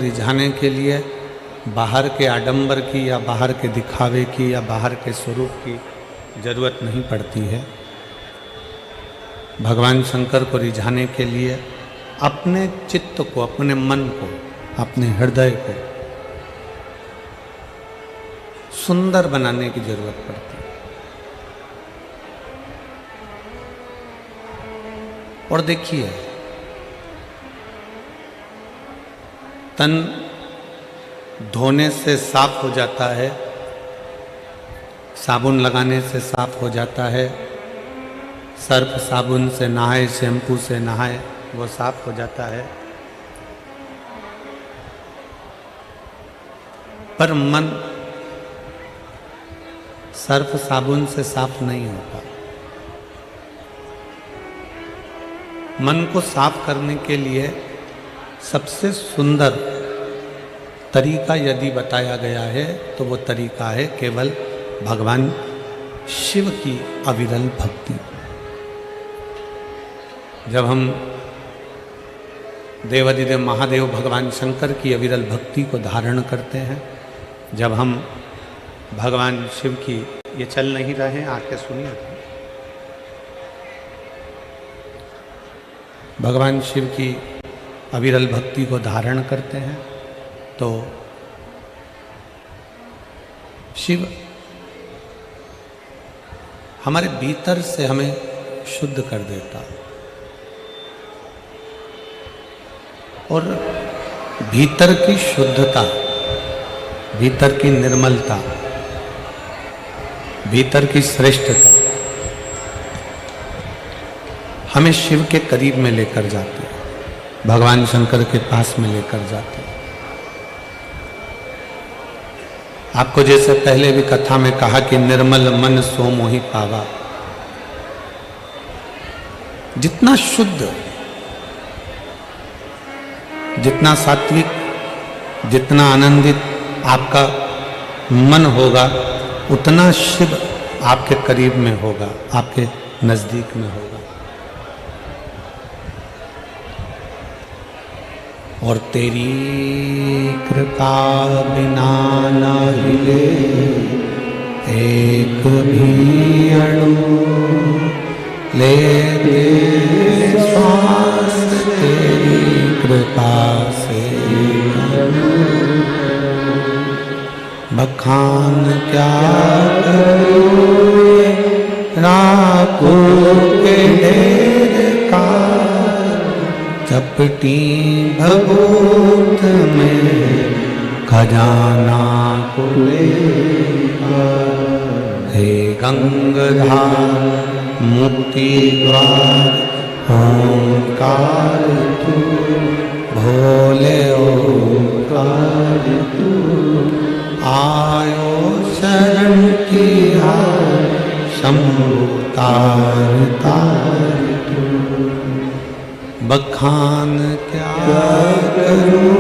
रिझाने के लिए बाहर के आडंबर की या बाहर के दिखावे की या बाहर के स्वरूप की जरूरत नहीं पड़ती है। भगवान शंकर को रिझाने के लिए अपने चित्त को, अपने मन को, अपने हृदय को सुंदर बनाने की जरूरत पड़ती है। और देखिए, तन धोने से साफ हो जाता है, साबुन लगाने से साफ हो जाता है, सर्फ साबुन से नहाए, शैम्पू से नहाए, वो साफ हो जाता है। पर मन सर्फ साबुन से साफ नहीं होता। मन को साफ करने के लिए सबसे सुंदर तरीका यदि बताया गया है तो वो तरीका है केवल भगवान शिव की अविरल भक्ति। जब हम देवाधिदेव महादेव भगवान शंकर की अविरल भक्ति को धारण करते हैं, जब हम भगवान शिव की, ये चल नहीं रहे हैं, आके सुनिए, भगवान शिव की अविरल भक्ति को धारण करते हैं तो शिव हमारे भीतर से हमें शुद्ध कर देता है। और भीतर की शुद्धता, भीतर की निर्मलता, भीतर की श्रेष्ठता हमें शिव के करीब में लेकर जाती है, भगवान शंकर के पास में लेकर जाती है। आपको जैसे पहले भी कथा में कहा कि निर्मल मन सो मोहि पावा। जितना शुद्ध, जितना सात्विक, जितना आनंदित आपका मन होगा, उतना शिव आपके करीब में होगा, आपके नजदीक में होगा। और तेरी कृपा बिना न हिले एक भी अणु, लेते श्वास तेरी कृपा से। बखान क्या करूं राखों के ढेर का, चपटी भभूत में खजाना को लेकर। हे गंगाधार मुक्ति द्वार ओंकार तू, भोले ओंकार तू। आयो शरण की हार शंभु तार तार तू। बखान क्या करूं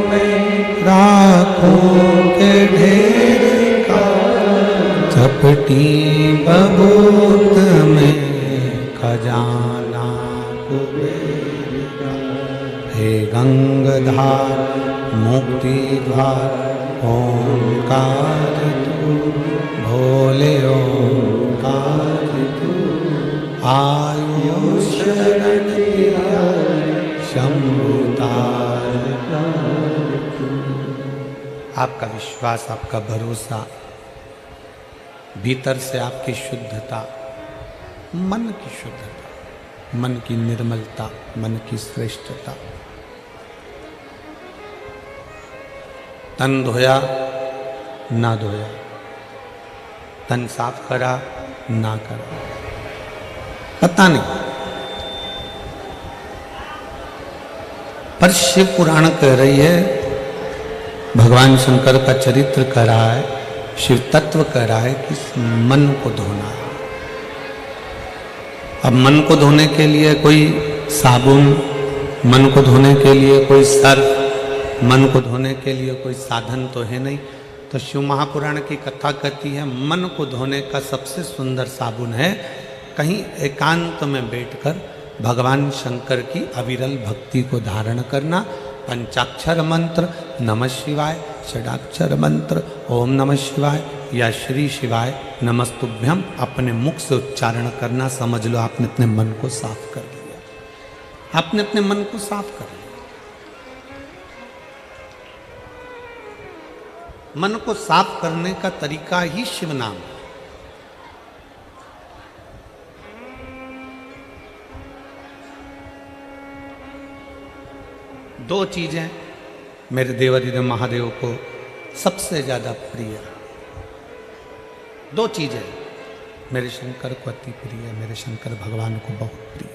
मैं राखों के ढेर का, चपटी बबूत में खजाना कुबेर का। हे गंगाधार मुक्ति द्वार ओंकार तू, भोले ओंकार तू। आयो शरण शंभु तार। आपका विश्वास, आपका भरोसा, भीतर से आपकी शुद्धता, मन की शुद्धता, मन की निर्मलता, मन की श्रेष्ठता। तन धोया ना धोया, तन साफ करा ना करा, पता नहीं। पर शिव पुराण कह रही है, भगवान शंकर का चरित्र कह रहा है, शिव तत्व कह रहा है कि मन को धोना है। अब मन को धोने के लिए कोई साबुन, मन को धोने के लिए कोई सर्फ, मन को धोने के लिए कोई साधन तो है नहीं। तो शिव महापुराण की कथा कहती है, मन को धोने का सबसे सुंदर साबुन है कहीं एकांत में बैठकर भगवान शंकर की अविरल भक्ति को धारण करना, पंचाक्षर मंत्र नमः शिवाय, षडाक्षर मंत्र ओम नमः शिवाय या श्री शिवाय नमस्तुभ्यम अपने मुख से उच्चारण करना। समझ लो आपने अपने मन को साफ कर लिया, आपने अपने मन को साफ कर लिया। मन को साफ करने का तरीका ही शिव नाम है। दो चीजें मेरे देवाधिदेव महादेव को सबसे ज्यादा प्रिय, दो चीजें मेरे शंकर को अति प्रिय, मेरे शंकर भगवान को बहुत प्रिय,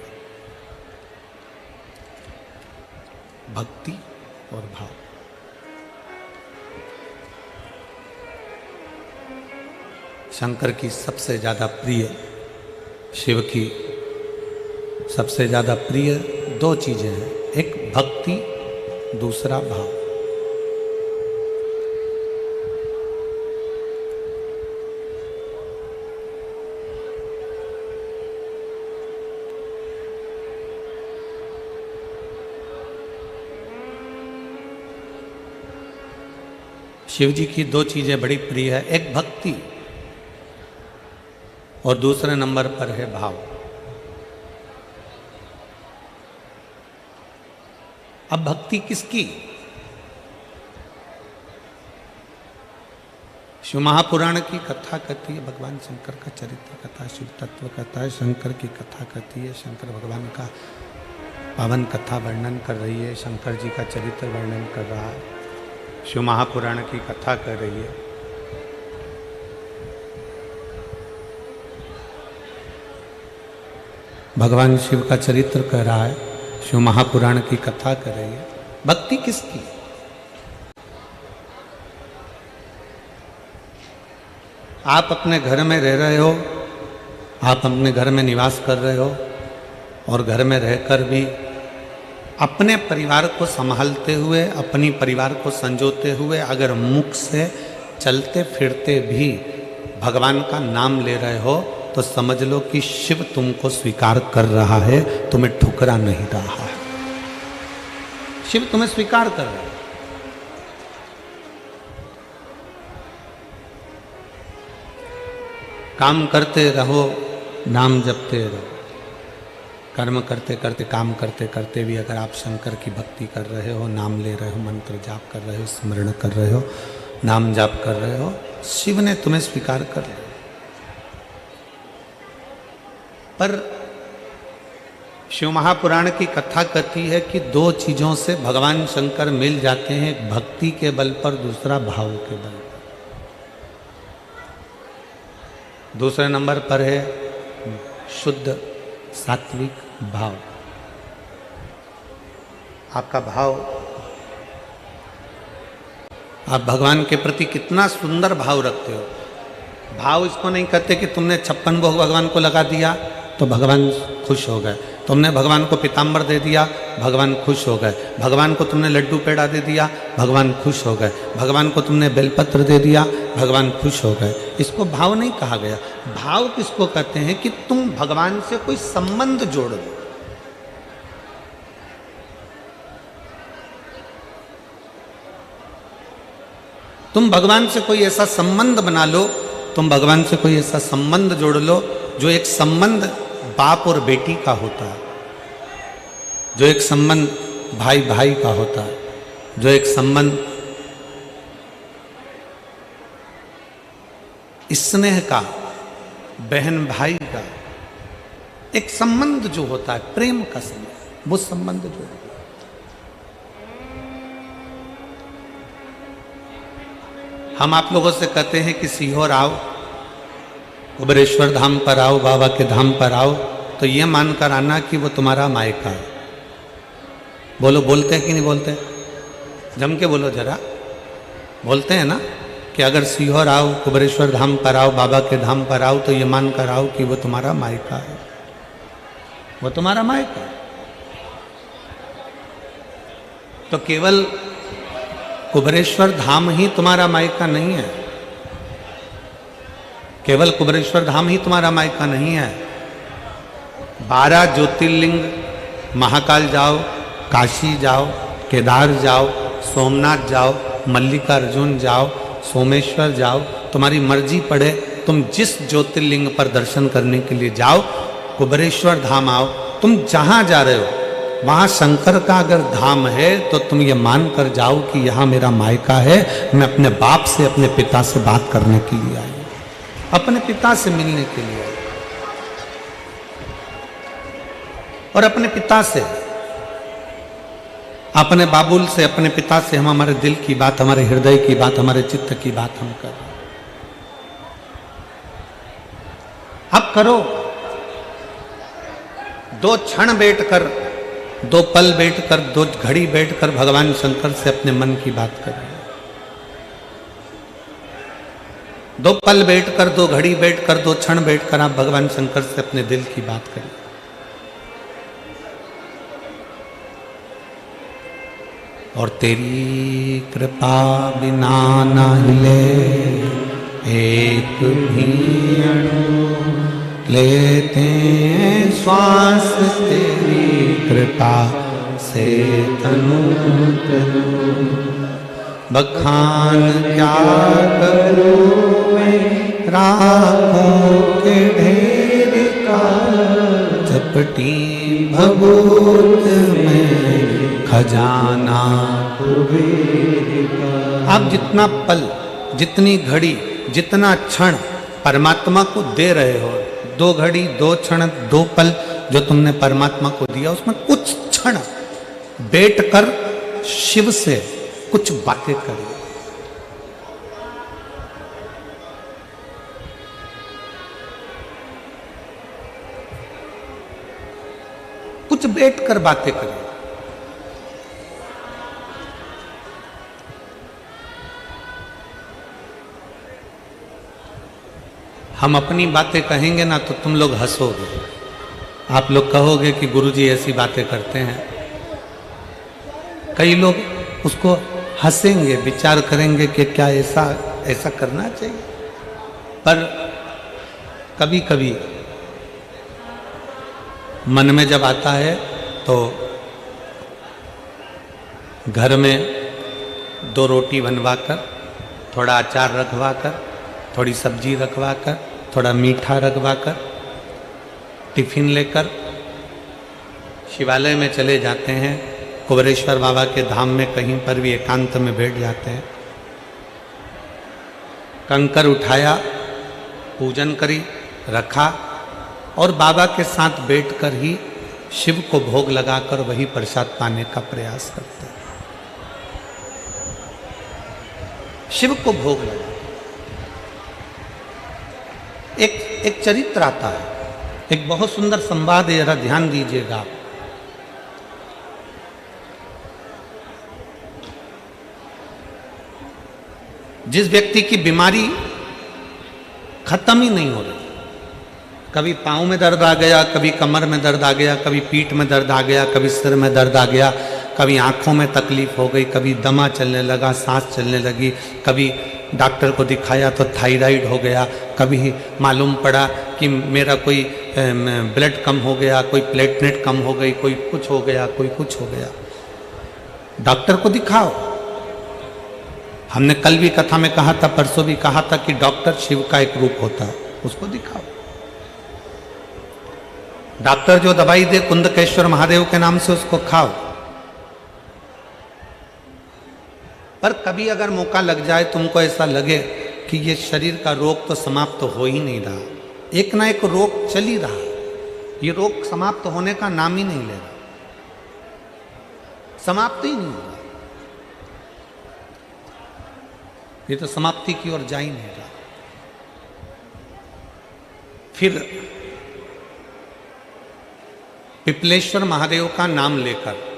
भक्ति और भाव। शंकर की सबसे ज्यादा प्रिय, शिव की सबसे ज्यादा प्रिय दो चीजें हैं, एक भक्ति, दूसरा भाव। शिव जी की दो चीजें बड़ी प्रिय है, एक भक्ति और दूसरे नंबर पर है भाव। अब भक्ति किसकी? शिव महापुराण की कथा कहती है, भगवान शंकर का चरित्र कथा, शिव तत्व कथा है, शंकर की कथा कहती है, शंकर भगवान का पावन कथा वर्णन कर रही है, शंकर जी का चरित्र वर्णन कर रहा है, शिव महापुराण की कथा कर रही है। भगवान शिव का चरित्र कर रहा है, शिव महापुराण की कथा कर रही है। भक्ति किसकी? आप अपने घर में रह रहे हो, आप अपने घर में निवास कर रहे हो और घर में रहकर भी अपने परिवार को संभालते हुए, अपनी परिवार को संजोते हुए अगर मुख से चलते फिरते भी भगवान का नाम ले रहे हो तो समझ लो कि शिव तुमको स्वीकार कर रहा है, तुम्हें ठुकरा नहीं रहा है। शिव तुम्हें स्वीकार कर रहा है। काम करते रहो, नाम जपते रहो। कर्म करते करते, काम करते करते भी अगर आप शंकर की भक्ति कर रहे हो, नाम ले रहे हो, मंत्र जाप कर रहे हो, स्मरण कर रहे हो, नाम जाप कर रहे हो, शिव ने तुम्हें स्वीकार कर लिया। पर शिव महापुराण की कथा कहती है कि दो चीजों से भगवान शंकर मिल जाते हैं, एक भक्ति के बल पर, दूसरा भाव के बल पर। दूसरे नंबर पर है शुद्ध सात्विक भाव। आपका भाव, आप भगवान के प्रति कितना सुंदर भाव रखते हो। भाव इसको नहीं कहते कि तुमने 56 भोग भगवान को लगा दिया तो भगवान खुश हो गए, तुमने भगवान को पीताम्बर दे दिया भगवान खुश हो गए, भगवान को तुमने लड्डू पेड़ा दे दिया भगवान खुश हो गए, भगवान को तुमने बेलपत्र दे दिया भगवान खुश हो गए। इसको भाव नहीं कहा गया। भाव किसको कहते हैं कि तुम भगवान से कोई संबंध जोड़ दो। तुम भगवान से कोई ऐसा संबंध बना लो, तुम भगवान से कोई ऐसा संबंध जोड़ लो जो एक संबंध बाप और बेटी का होता है, जो एक संबंध भाई भाई का होता है, जो एक संबंध स्नेह का, बहन भाई का, एक संबंध जो होता है प्रेम का संबंध, वो संबंध जो है। हम आप लोगों से कहते हैं कि सीहोर आओ, कुबेरेश्वर धाम पर आओ, बाबा के धाम पर आओ, तो ये मानकर आना कि वो तुम्हारा मायका है। बोलो, बोलते हैं कि नहीं बोलते? जम के बोलो जरा, बोलते हैं ना कि अगर सीहोर आओ, कुबेरेश्वर धाम पर आओ, बाबा के धाम पर आओ, तो ये मानकर आओ कि वो तुम्हारा मायका है, वो तुम्हारा मायका है। तो केवल कुबेरेश्वर धाम ही तुम्हारा मायका नहीं है, केवल कुबेरेश्वर धाम ही तुम्हारा मायका नहीं है। 12 ज्योतिर्लिंग, महाकाल जाओ, काशी जाओ, केदार जाओ, सोमनाथ जाओ, मल्लिकार्जुन जाओ, सोमेश्वर जाओ, तुम्हारी मर्जी पड़े, तुम जिस ज्योतिर्लिंग पर दर्शन करने के लिए जाओ, कुबेरेश्वर धाम आओ, तुम जहां जा रहे हो वहां शंकर का अगर धाम है तो तुम ये मान कर जाओ कि यहां मेरा मायका है, मैं अपने बाप से, अपने पिता से बात करने के लिए आई, अपने पिता से मिलने के लिए आई। और अपने पिता से, अपने बाबुल से, अपने पिता से हम हमारे दिल की बात, हमारे हृदय की बात, हमारे चित्त की बात हम कर रहे हैं। अब करो, 2 क्षण बैठकर, 2 पल बैठकर, 2 घड़ी बैठकर भगवान शंकर से अपने मन की बात करें। 2 पल बैठकर, 2 घड़ी बैठकर, 2 क्षण बैठकर आप भगवान शंकर से अपने दिल की बात करें। और तेरी कृपा बिना न हिले एक भी अणु, लेते हैं श्वास तेरी कृपा से तनु तनु, बखान क्या करूं मैं राखों के ढेर का, चपटी भभूत में खजाना कुबेर का। आप जितना पल, जितनी घड़ी, जितना क्षण परमात्मा को दे रहे हो, 2 घड़ी, 2 क्षण, 2 पल जो तुमने परमात्मा को दिया, उसमें कुछ क्षण बैठकर शिव से कुछ बातें करिए। कुछ बैठकर बातें करिए। हम अपनी बातें कहेंगे ना तो तुम लोग हंसोगे, आप लोग कहोगे कि गुरुजी ऐसी बातें करते हैं। कई लोग उसको हंसेंगे, विचार करेंगे कि क्या ऐसा करना चाहिए। पर कभी कभी मन में जब आता है तो घर में 2 रोटी बनवाकर, थोड़ा अचार रखवाकर, थोड़ी सब्जी रखवाकर, थोड़ा मीठा रखवाकर, टिफिन लेकर शिवालय में चले जाते हैं, कुबेरेश्वर बाबा के धाम में कहीं पर भी एकांत में बैठ जाते हैं। कंकर उठाया, पूजन करी, रखा और बाबा के साथ बैठकर ही शिव को भोग लगाकर वही प्रसाद पाने का प्रयास करते हैं। शिव को भोग लगा। एक चरित्र आता है, एक बहुत सुंदर संवाद है, जरा ध्यान दीजिएगा आप। जिस व्यक्ति की बीमारी खत्म ही नहीं हो रही, कभी पाँव में दर्द आ गया, कभी कमर में दर्द आ गया, कभी पीठ में दर्द आ गया, कभी सिर में दर्द आ गया, कभी आंखों में तकलीफ हो गई, कभी दमा चलने लगा, सांस चलने लगी, कभी डॉक्टर को दिखाया तो थायराइड हो गया, कभी मालूम पड़ा कि मेरा कोई ब्लड कम हो गया, कोई प्लेटलेट कम हो गई, कोई कुछ हो गया, कोई कुछ हो गया। डॉक्टर को दिखाओ। हमने कल भी कथा में कहा था, परसों भी कहा था कि डॉक्टर शिव का एक रूप होता है, उसको दिखाओ। डॉक्टर जो दवाई दे कुंदकेश्वर महादेव के नाम से उसको खाओ। पर कभी अगर मौका लग जाए, तुमको ऐसा लगे कि ये शरीर का रोग तो समाप्त तो हो ही नहीं रहा, एक ना एक रोग चल ही रहा, ये रोग समाप्त होने का नाम ही नहीं ले रहा, समाप्त ही नहीं हो रहा, ये तो समाप्ति की ओर जा ही नहीं रहा। फिर पिपलेश्वर महादेव का नाम लेकर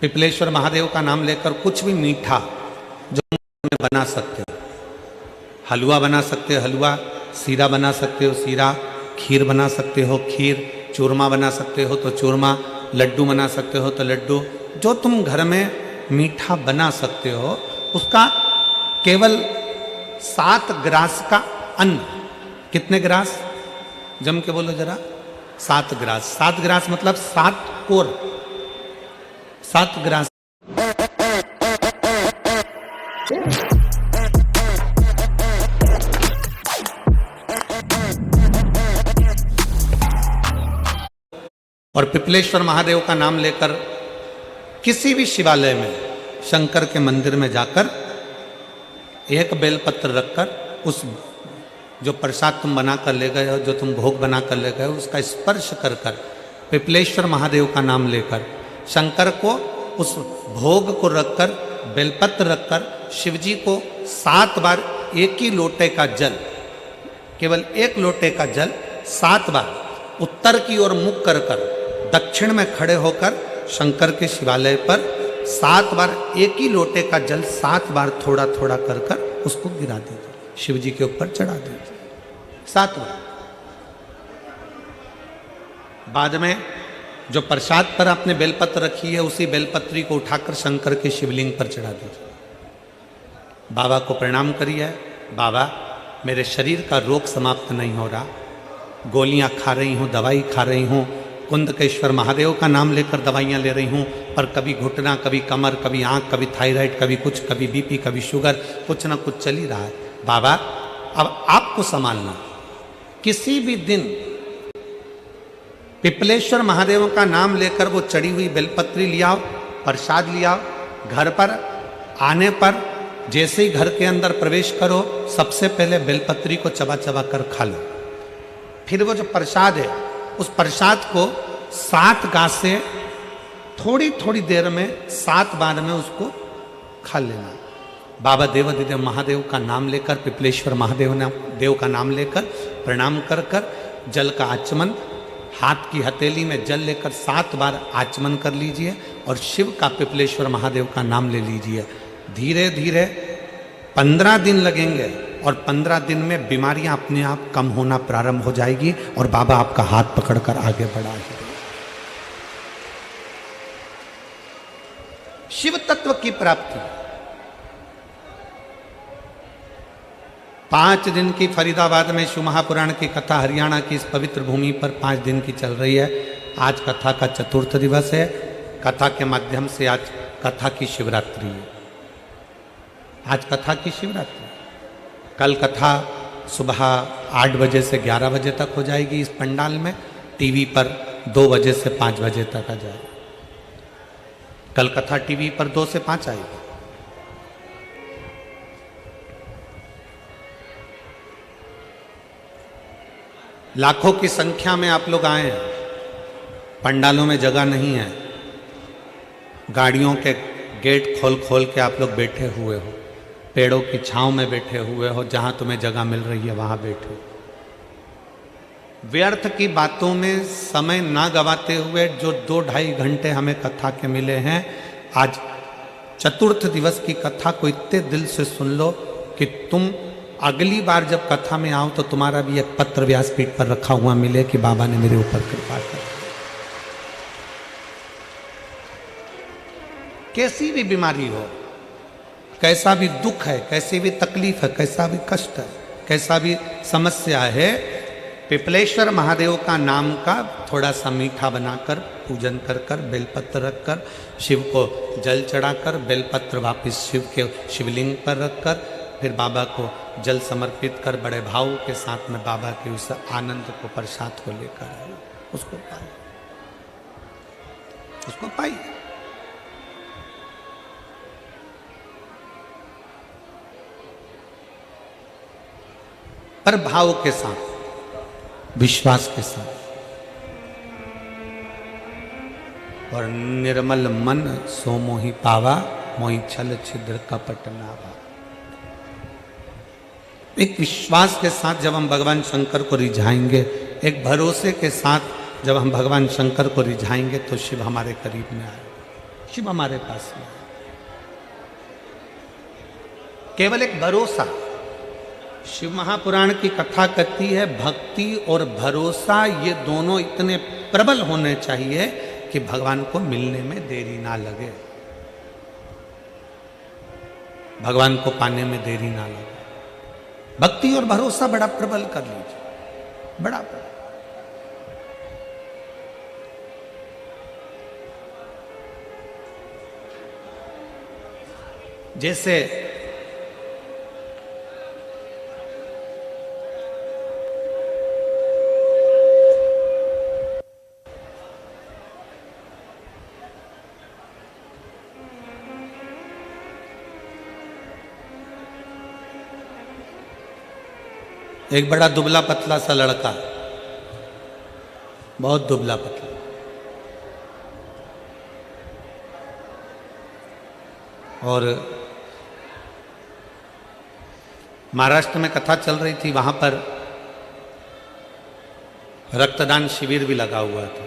पिपलेश्वर महादेव का नाम लेकर कुछ भी मीठा जो बना सकते हो, हलवा बना सकते हो हलवा, सीरा बना सकते हो सीरा, खीर बना सकते हो खीर, चूरमा बना सकते हो तो चूरमा, लड्डू बना सकते हो तो लड्डू, जो तुम घर में मीठा बना सकते हो उसका केवल 7 ग्रास का अन्न, कितने ग्रास, जम के बोलो जरा, 7 ग्रास। 7 ग्रास मतलब 7 कोर, 7 ग्रास। और पिपलेश्वर महादेव का नाम लेकर किसी भी शिवालय में, शंकर के मंदिर में जाकर एक बेलपत्र रखकर उस जो प्रसाद तुम बना कर ले गए हो, जो तुम भोग बना कर ले गए हो, उसका स्पर्श कर कर पिपलेश्वर महादेव का नाम लेकर शंकर को उस भोग को रखकर, बेलपत्र रखकर शिवजी को 7 बार एक ही लोटे का जल, केवल एक लोटे का जल 7 बार उत्तर की ओर मुख कर कर दक्षिण में खड़े होकर शंकर के शिवालय पर 7 बार एक ही लोटे का जल 7 बार थोड़ा थोड़ा कर कर उसको गिरा दीजिए, शिव जी के ऊपर चढ़ा दीजिए 7 बार। बाद में जो प्रसाद पर आपने बेलपत्र रखी है, उसी बेलपत्री को उठाकर शंकर के शिवलिंग पर चढ़ा दीजिए। बाबा को प्रणाम करिए, बाबा मेरे शरीर का रोग समाप्त नहीं हो रहा, गोलियां खा रही हूँ, दवाई खा रही हूँ, कुंदकेश्वर महादेव का नाम लेकर दवाइयाँ ले रही हूँ, पर कभी घुटना, कभी कमर, कभी आँख, कभी थायराइड, कभी कुछ, कभी बीपी, कभी शुगर, कुछ ना कुछ चल ही रहा है। बाबा अब आपको संभालना, किसी भी दिन पिपलेश्वर महादेव का नाम लेकर वो चढ़ी हुई बेलपत्री लियाओ, प्रसाद लियाओ, घर पर आने पर जैसे ही घर के अंदर प्रवेश करो, सबसे पहले बेलपत्री को चबा चबा कर खा लो। फिर वो जो प्रसाद है, उस प्रसाद को 7 गांठ से थोड़ी थोड़ी देर में 7 बार में उसको खा लेना। बाबा देवाधिदेव महादेव का नाम लेकर, पिपलेश्वर महादेव देव का नाम लेकर प्रणाम कर कर जल का आचमन, हाथ की हथेली में जल लेकर 7 बार आचमन कर लीजिए और शिव का, पिपलेश्वर महादेव का नाम ले लीजिए। धीरे धीरे 15 दिन लगेंगे और 15 दिन में बीमारियां अपने आप कम होना प्रारंभ हो जाएगी और बाबा आपका हाथ पकड़कर आगे बढ़ाएंगे। शिव तत्व की प्राप्ति 5 दिन की फरीदाबाद में शिव महापुराण की कथा हरियाणा की इस पवित्र भूमि पर 5 दिन की चल रही है। आज कथा का 4th दिवस है। कथा के माध्यम से आज कथा की शिवरात्रि है। आज कथा की शिवरात्रि, कल कथा सुबह 8 बजे से 11 बजे तक हो जाएगी इस पंडाल में, टीवी पर 2 बजे से 5 बजे तक आ जाएगी। कल कथा टीवी पर 2 से 5 आएगी। लाखों की संख्या में आप लोग आए हैं, पंडालों में जगह नहीं है, गाड़ियों के गेट खोल खोल के आप लोग बैठे हुए हो, पेड़ों की छांव में बैठे हुए हो, जहां तुम्हें जगह मिल रही है वहां बैठो। व्यर्थ की बातों में समय ना गवाते हुए जो 2-2.5 घंटे हमें कथा के मिले हैं, आज 4th दिवस की कथा को इतने दिल से सुन लो कि तुम अगली बार जब कथा में आओ तो तुम्हारा भी एक पत्र व्यासपीठ पर रखा हुआ मिले कि बाबा ने मेरे ऊपर कृपा कर। कैसी भी बीमारी हो, कैसा भी दुख है, कैसी भी तकलीफ है, कैसा भी कष्ट है, कैसा भी समस्या है, पिपलेश्वर महादेव का नाम का थोड़ा सा मीठा बनाकर पूजन कर कर, बेलपत्र रखकर, शिव को जल चढ़ाकर, बेलपत्र वापस शिव के शिवलिंग पर रखकर, फिर बाबा को जल समर्पित कर बड़े भाव के साथ में बाबा के उस आनंद को, प्रसाद को लेकर आए, उसको पाइए, उसको पाइए। पर भाव के साथ, विश्वास के साथ, और निर्मल मन सो मोहि पावा, मोहि छल छिद्र कपट नावा। एक विश्वास के साथ जब हम भगवान शंकर को रिझाएंगे, एक भरोसे के साथ जब हम भगवान शंकर को रिझाएंगे, तो शिव हमारे करीब में आए, शिव हमारे पास में आए। केवल एक भरोसा। शिव महापुराण की कथा कहती है, भक्ति और भरोसा ये दोनों इतने प्रबल होने चाहिए कि भगवान को मिलने में देरी ना लगे, भगवान को पाने में देरी ना लगे। भक्ति और भरोसा बड़ा प्रबल कर लीजिए, बड़ा प्रबल। जैसे एक बड़ा दुबला पतला सा लड़का, बहुत दुबला पतला, और महाराष्ट्र में कथा चल रही थी, वहां पर रक्तदान शिविर भी लगा हुआ था।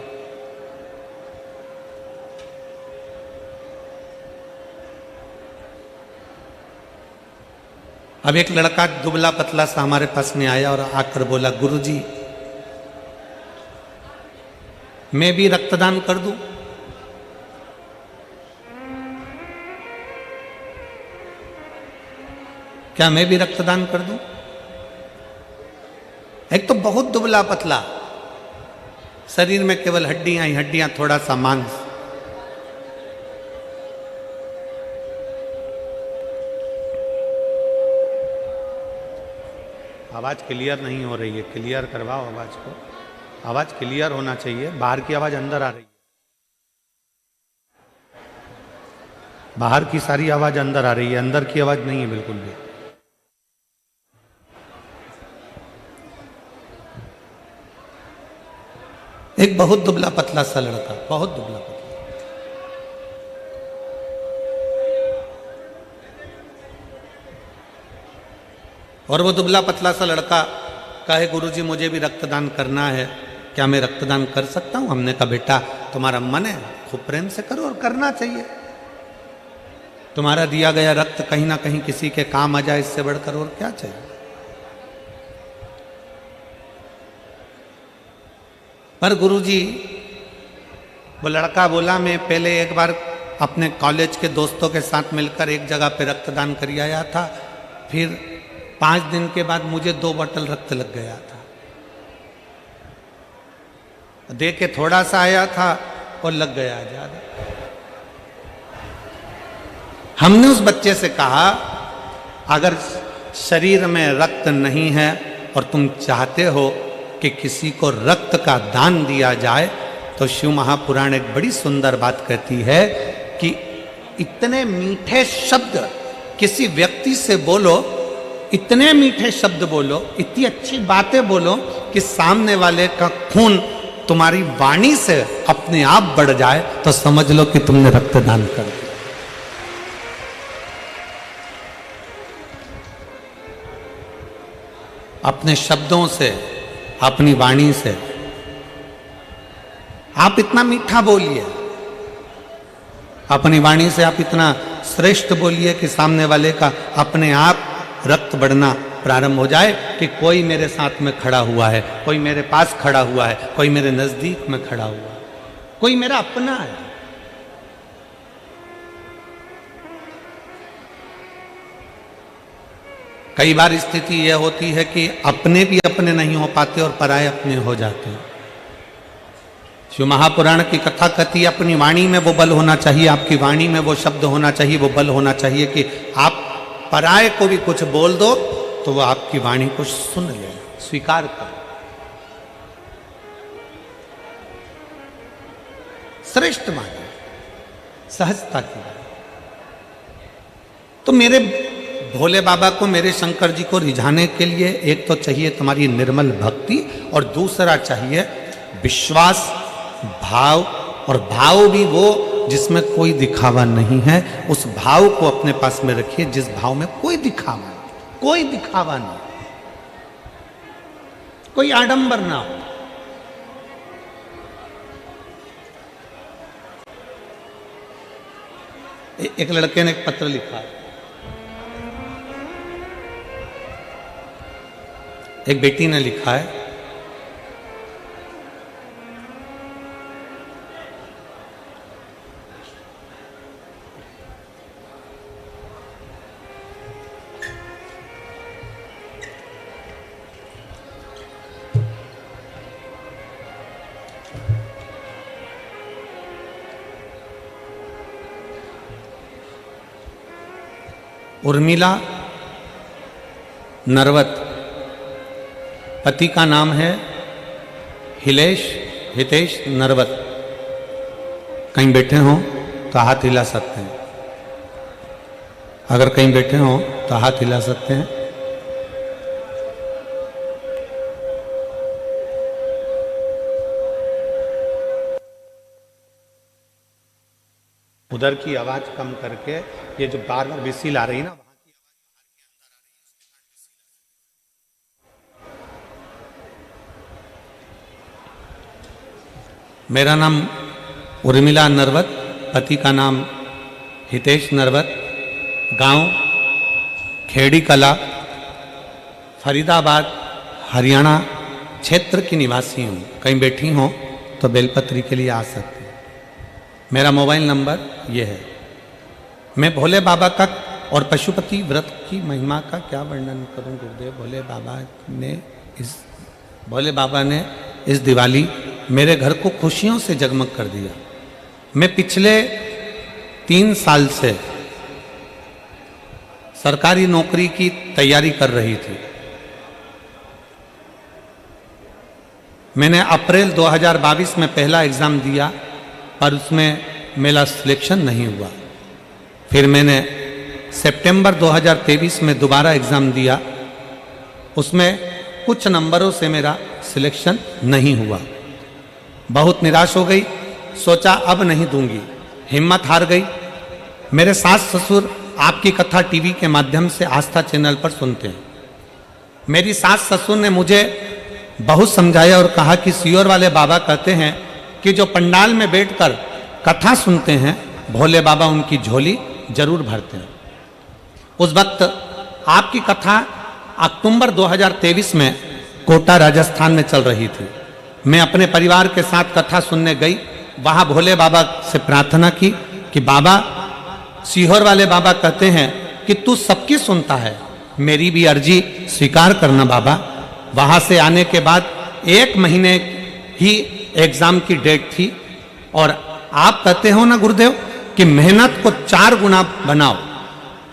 अब एक लड़का दुबला पतला सा हमारे पास में आया और आकर बोला, गुरुजी मैं भी रक्तदान कर दूं? क्या मैं भी रक्तदान कर दूं? एक तो बहुत दुबला पतला, शरीर में केवल हड्डियां ही हड्डियां, थोड़ा सा मांस। आवाज क्लियर नहीं हो रही है, क्लियर करवाओ आवाज को। आवाज क्लियर होना चाहिए, बाहर की आवाज अंदर आ रही है, बाहर की सारी आवाज अंदर आ रही है, अंदर की आवाज नहीं है बिल्कुल भी। एक बहुत दुबला पतला सा लड़का, बहुत दुबला पतला, और वो दुबला पतला सा लड़का कहे, गुरुजी मुझे भी रक्तदान करना है, क्या मैं रक्तदान कर सकता हूं? हमने कहा बेटा तुम्हारा मन है, खूब प्रेम से करो, और करना चाहिए। तुम्हारा दिया गया रक्त कहीं ना कहीं किसी के काम आ जाए, इससे बढ़कर और क्या चाहिए। पर गुरुजी, वो लड़का बोला, मैं पहले एक बार अपने कॉलेज के दोस्तों के साथ मिलकर एक जगह पे रक्तदान कर आया था, फिर 5 दिन के बाद मुझे 2 बोतल रक्त लग गया था। दे के थोड़ा सा आया था और लग गया ज्यादा। हमने उस बच्चे से कहा, अगर शरीर में रक्त नहीं है और तुम चाहते हो कि किसी को रक्त का दान दिया जाए, तो शिव महापुराण एक बड़ी सुंदर बात कहती है कि इतने मीठे शब्द किसी व्यक्ति से बोलो, इतने मीठे शब्द बोलो, इतनी अच्छी बातें बोलो कि सामने वाले का खून तुम्हारी वाणी से अपने आप बढ़ जाए, तो समझ लो कि तुमने रक्तदान कर दिया। अपने शब्दों से, अपनी वाणी से आप इतना मीठा बोलिए, अपनी वाणी से आप इतना श्रेष्ठ बोलिए कि सामने वाले का अपने आप रक्त बढ़ना प्रारंभ हो जाए कि कोई मेरे साथ में खड़ा हुआ है, कोई मेरे पास खड़ा हुआ है, कोई मेरे नजदीक में खड़ा हुआ है, कोई मेरा अपना है। कई बार स्थिति यह होती है कि अपने भी अपने नहीं हो पाते और पराये अपने हो जाते हैं। शिव महापुराण की कथा कहती है, अपनी वाणी में वो बल होना चाहिए, आपकी वाणी में वो शब्द होना चाहिए, वो बल होना चाहिए कि आप पराये को भी कुछ बोल दो तो वो आपकी वाणी को सुन ले, स्वीकार कर। श्रेष्ठ माने, सहजता की बात। तो मेरे भोले बाबा को, मेरे शंकर जी को रिझाने के लिए एक तो चाहिए तुम्हारी निर्मल भक्ति, और दूसरा चाहिए विश्वास, भाव, और भाव भी वो जिसमें कोई दिखावा नहीं है। उस भाव को अपने पास में रखिए जिस भाव में कोई दिखावा नहीं, कोई दिखावा नहीं, कोई आडंबर ना हो। एक लड़के ने एक पत्र लिखा, एक बेटी ने लिखा है, उर्मिला नरवत, पति का नाम है हितेश नरवत। कहीं बैठे हों तो हाथ हिला सकते हैं, अगर कहीं बैठे हों तो हाथ हिला सकते हैं। उधर की आवाज कम करके, ये जो बार बार विसिल आ रही है ना, मेरा नाम उर्मिला नरवत, पति का नाम हितेश नरवत, गांव खेड़ी कला, फरीदाबाद, हरियाणा क्षेत्र की निवासी हूँ। कहीं बैठी हों तो बेलपत्री के लिए आ सकती हैं। मेरा मोबाइल नंबर ये है। मैं भोले बाबा का और पशुपति व्रत की महिमा का क्या वर्णन करूं गुरुदेव। भोले बाबा ने इस दिवाली मेरे घर को खुशियों से जगमग कर दिया। मैं पिछले 3 साल से सरकारी नौकरी की तैयारी कर रही थी। मैंने अप्रैल 2022 में पहला एग्ज़ाम दिया, पर उसमें मेरा सिलेक्शन नहीं हुआ। फिर मैंने सितंबर 2023 में दोबारा एग्ज़ाम दिया, उसमें कुछ नंबरों से मेरा सिलेक्शन नहीं हुआ। बहुत निराश हो गई, सोचा अब नहीं दूंगी, हिम्मत हार गई। मेरे सास ससुर आपकी कथा टीवी के माध्यम से आस्था चैनल पर सुनते हैं। मेरी सास ससुर ने मुझे बहुत समझाया और कहा कि सियोर वाले बाबा कहते हैं कि जो पंडाल में बैठकर कथा सुनते हैं, भोले बाबा उनकी झोली जरूर भरते हैं। उस वक्त आपकी कथा अक्टूबर 2023 में कोटा राजस्थान में चल रही थी। मैं अपने परिवार के साथ कथा सुनने गई। वहाँ भोले बाबा से प्रार्थना की कि बाबा, सीहोर वाले बाबा कहते हैं कि तू सबकी सुनता है, मेरी भी अर्जी स्वीकार करना बाबा। वहाँ से आने के बाद 1 महीने ही एग्ज़ाम की डेट थी, और आप कहते हो ना गुरुदेव कि मेहनत को 4 गुना बनाओ,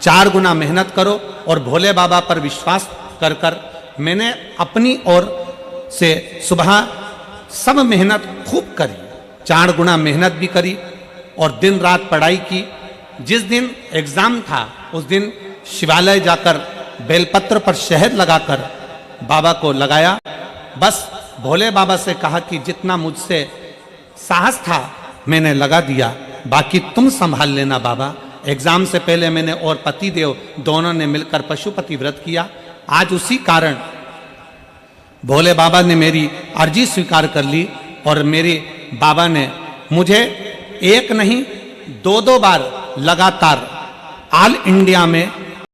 4 गुना मेहनत करो और भोले बाबा पर विश्वास कर कर मैंने अपनी ओर से सुबह सब मेहनत खूब करी, 4 गुना मेहनत भी करी और दिन रात पढ़ाई की। जिस दिन एग्ज़ाम था उस दिन शिवालय जाकर बेलपत्र पर शहद लगाकर बाबा को लगाया। बस भोले बाबा से कहा कि जितना मुझसे साहस था मैंने लगा दिया, बाकी तुम संभाल लेना बाबा। एग्ज़ाम से पहले मैंने और पतिदेव दोनों ने मिलकर पशुपति व्रत किया। आज उसी कारण भोले बाबा ने मेरी अर्जी स्वीकार कर ली और मेरे बाबा ने मुझे 1 नहीं 2 बार लगातार ऑल इंडिया में